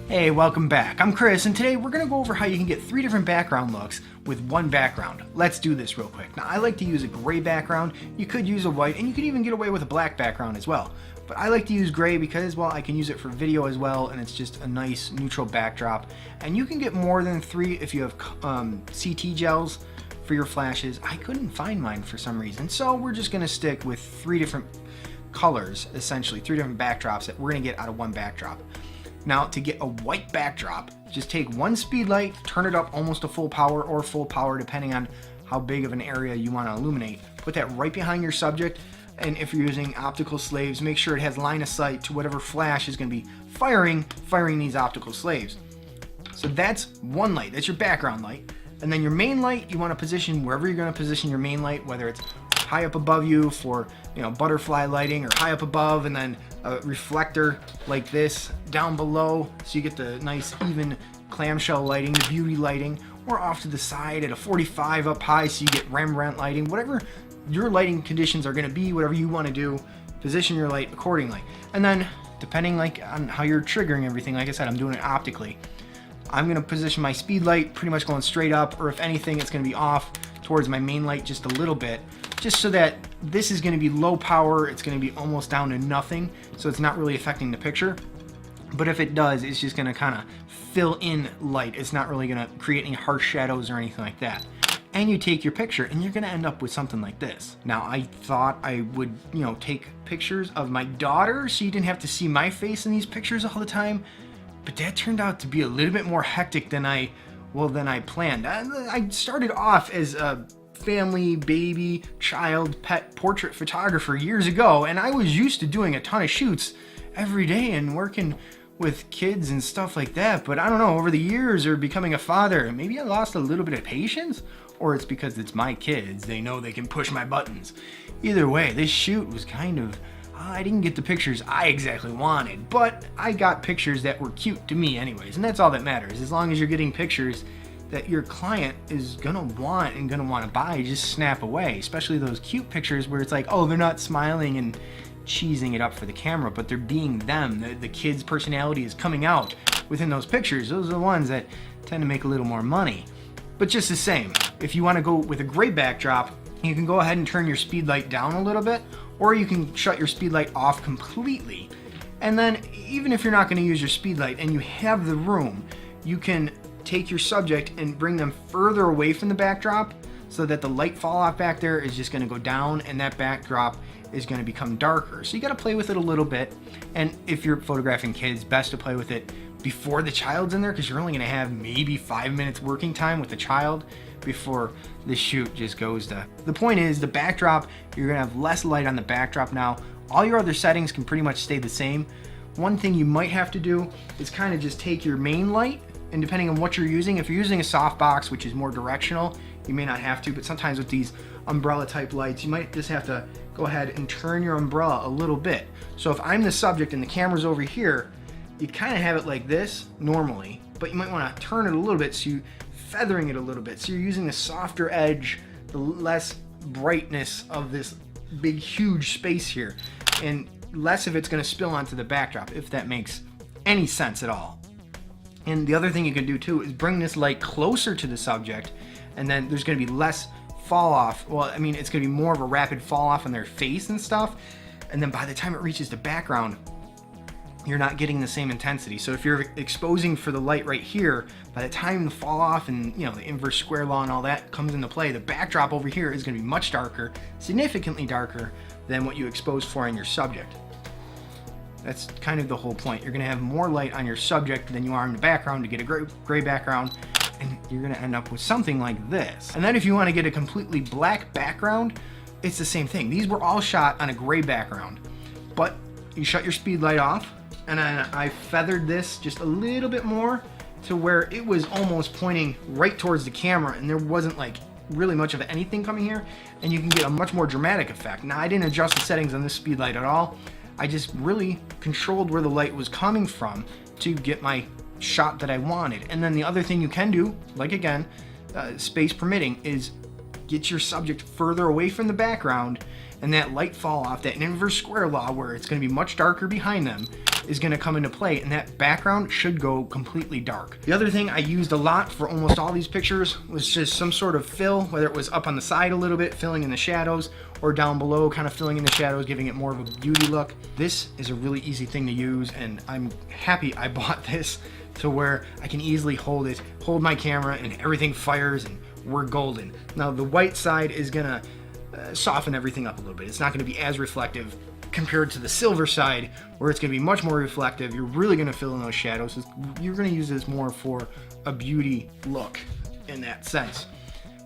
Hey, welcome back. I'm Chris, and today we're going to go over how you can get 3 different background looks with one background. Let's do this real quick. Now, I like to use a gray background. You could use a white, and you could even get away with a black background as well. But I like to use gray because, well, I can use it for video as well, and it's just a nice neutral backdrop. And you can get more than 3 if you have CT gels for your flashes. I couldn't find mine for some reason, so we're just going to stick with 3 different colors, essentially, 3 different backdrops that we're going to get out of one backdrop. Now, to get a white backdrop, just take one Speedlite, turn it up almost to full power or full power depending on how big of an area you want to illuminate. Put that right behind your subject, and if you're using optical slaves, make sure it has line of sight to whatever flash is going to be firing these optical slaves. So that's one light, that's your background light. And then your main light, you want to position wherever you're going to position your main light, whether it's high up above you for, butterfly lighting, or high up above and then a reflector like this down below, so you get the nice even clamshell lighting, the beauty lighting, or off to the side at a 45 up high so you get Rembrandt lighting. Whatever your lighting conditions are going to be, whatever you want to do, position your light accordingly. And then depending on how you're triggering everything, like I said, I'm doing it optically. I'm going to position my speed light pretty much going straight up, or if anything, it's going to be off towards my main light just a little bit, just so that this is going to be low power. It's going to be almost down to nothing, so it's not really affecting the picture. But if it does, it's just going to kind of fill in light. It's not really going to create any harsh shadows or anything like that. And you take your picture and you're going to end up with something like this. Now, I thought I would, take pictures of my daughter so you didn't have to see my face in these pictures all the time. But that turned out to be a little bit more hectic than I planned. I started off as a family, baby, child, pet portrait photographer years ago, and I was used to doing a ton of shoots every day and working with kids and stuff like that. But I don't know, over the years or becoming a father, maybe I lost a little bit of patience, or it's because it's my kids. They know they can push my buttons. Either way, this shoot was kind of, I didn't get the pictures I exactly wanted, but I got pictures that were cute to me anyways, and that's all that matters. As long as you're getting pictures that your client is gonna want and gonna want to buy, just snap away. Especially those cute pictures where it's like, oh, they're not smiling and cheesing it up for the camera, but they're being them. The kid's personality is coming out within those pictures. Those are the ones that tend to make a little more money. But just the same, if you want to go with a gray backdrop, you can go ahead and turn your speed light down a little bit, or you can shut your speed light off completely. And then even if you're not going to use your speed light and you have the room, you can take your subject and bring them further away from the backdrop so that the light fall off back there is just going to go down and that backdrop is going to become darker. So you got to play with it a little bit. And if you're photographing kids, best to play with it before the child's in there, because you're only going to have maybe 5 minutes working time with the child before the shoot just goes to. The point is, the backdrop, you're going to have less light on the backdrop now. All your other settings can pretty much stay the same. One thing you might have to do is kind of just take your main light, and depending on what you're using, if you're using a softbox, which is more directional, you may not have to, but sometimes with these umbrella type lights, you might just have to go ahead and turn your umbrella a little bit. So if I'm the subject and the camera's over here, you kind of have it like this normally, but you might want to turn it a little bit, so you're feathering it a little bit. So you're using the softer edge, the less brightness of this big, huge space here, and less of it's going to spill onto the backdrop, if that makes any sense at all. And the other thing you can do too is bring this light closer to the subject, and then there's going to be less fall off. Well, I mean, it's going to be more of a rapid fall off on their face and stuff. And then by the time it reaches the background, you're not getting the same intensity. So if you're exposing for the light right here, by the time the fall off and the inverse square law and all that comes into play, the backdrop over here is going to be much darker, significantly darker than what you expose for in your subject. That's kind of the whole point. You're going to have more light on your subject than you are in the background to get a gray background, and you're going to end up with something like this. And then if you want to get a completely black background, it's the same thing. These were all shot on a gray background, but you shut your speed light off, and then I feathered this just a little bit more to where it was almost pointing right towards the camera, and there wasn't like really much of anything coming here, and you can get a much more dramatic effect. Now, I didn't adjust the settings on this speed light at all. I just really controlled where the light was coming from to get my shot that I wanted. And then the other thing you can do, like again, space permitting, is get your subject further away from the background, and that light fall off, that inverse square law where it's going to be much darker behind them, is going to come into play, and that background should go completely dark. The other thing I used a lot for almost all these pictures was just some sort of fill, whether it was up on the side a little bit, filling in the shadows, or down below, kind of filling in the shadows, giving it more of a beauty look. This is a really easy thing to use, and I'm happy I bought this to where I can easily hold my camera, and everything fires, and we're golden. Now the white side is gonna soften everything up a little bit. It's not gonna be as reflective compared to the silver side, where it's gonna be much more reflective. You're really gonna fill in those shadows. You're gonna use this more for a beauty look in that sense.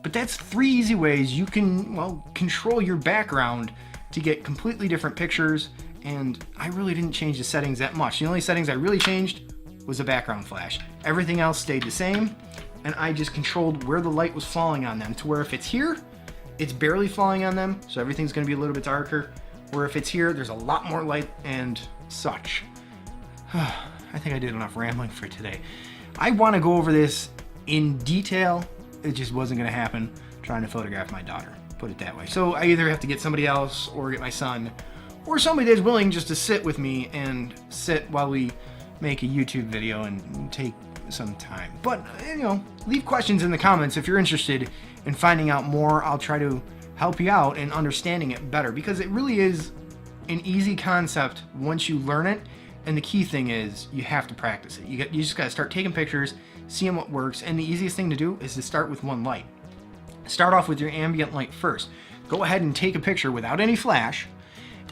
But that's 3 easy ways you can, well, control your background to get completely different pictures, and I really didn't change the settings that much. The only settings I really changed was the background flash. Everything else stayed the same, and I just controlled where the light was falling on them to where if it's here, it's barely falling on them, so everything's gonna be a little bit darker, where if it's here, there's a lot more light and such. I think I did enough rambling for today. I wanna go over this in detail. It just wasn't gonna happen trying to photograph my daughter, put it that way. So I either have to get somebody else or get my son, or somebody that's willing just to sit with me and sit while we make a YouTube video and take some time. But, you know, leave questions in the comments if you're interested in finding out more. I'll try to help you out in understanding it better, because it really is an easy concept once you learn it. And the key thing is you have to practice it. You just got to start taking pictures, seeing what works. And the easiest thing to do is to start with one light. Start off with your ambient light first. Go ahead and take a picture without any flash,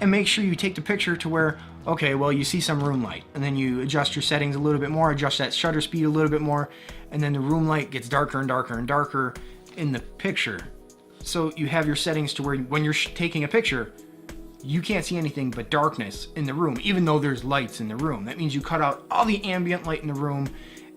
and make sure you take the picture to where, okay, well, you see some room light, and then you adjust your settings a little bit more, adjust that shutter speed a little bit more, and then the room light gets darker and darker and darker in the picture. So you have your settings to where when you're taking a picture, you can't see anything but darkness in the room, even though there's lights in the room. That means you cut out all the ambient light in the room,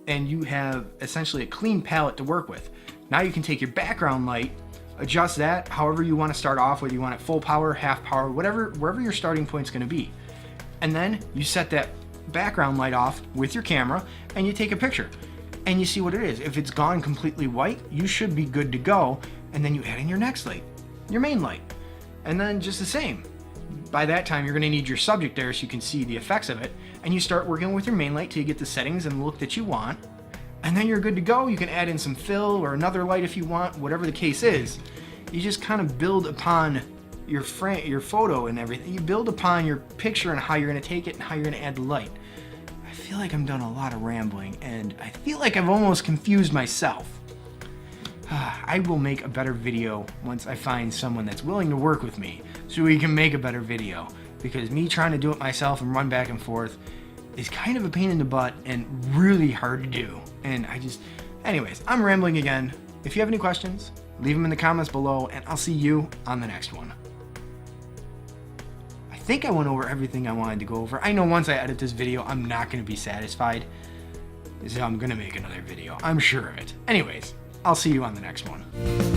and you have essentially a clean palette to work with. Now you can take your background light, adjust that however you want to start off, whether you want it full power, half power, wherever your starting point's going to be. And then you set that background light off with your camera, and you take a picture, and you see what it is. If it's gone completely white, you should be good to go. And then you add in your next light, your main light, and then just the same. By that time, you're going to need your subject there so you can see the effects of it, and you start working with your main light till you get the settings and the look that you want. And then you're good to go. You can add in some fill or another light if you want, whatever the case is. You just kind of build upon your photo and everything. You build upon your picture and how you're going to take it and how you're going to add the light. I feel like I'm done a lot of rambling, and I feel like I've almost confused myself. I will make a better video once I find someone that's willing to work with me so we can make a better video, because me trying to do it myself and run back and forth is kind of a pain in the butt and really hard to do. And anyways, I'm rambling again. If you have any questions, leave them in the comments below, and I'll see you on the next one. I think I went over everything I wanted to go over. I know once I edit this video, I'm not going to be satisfied, so I'm going to make another video. I'm sure of it. Anyways, I'll see you on the next one.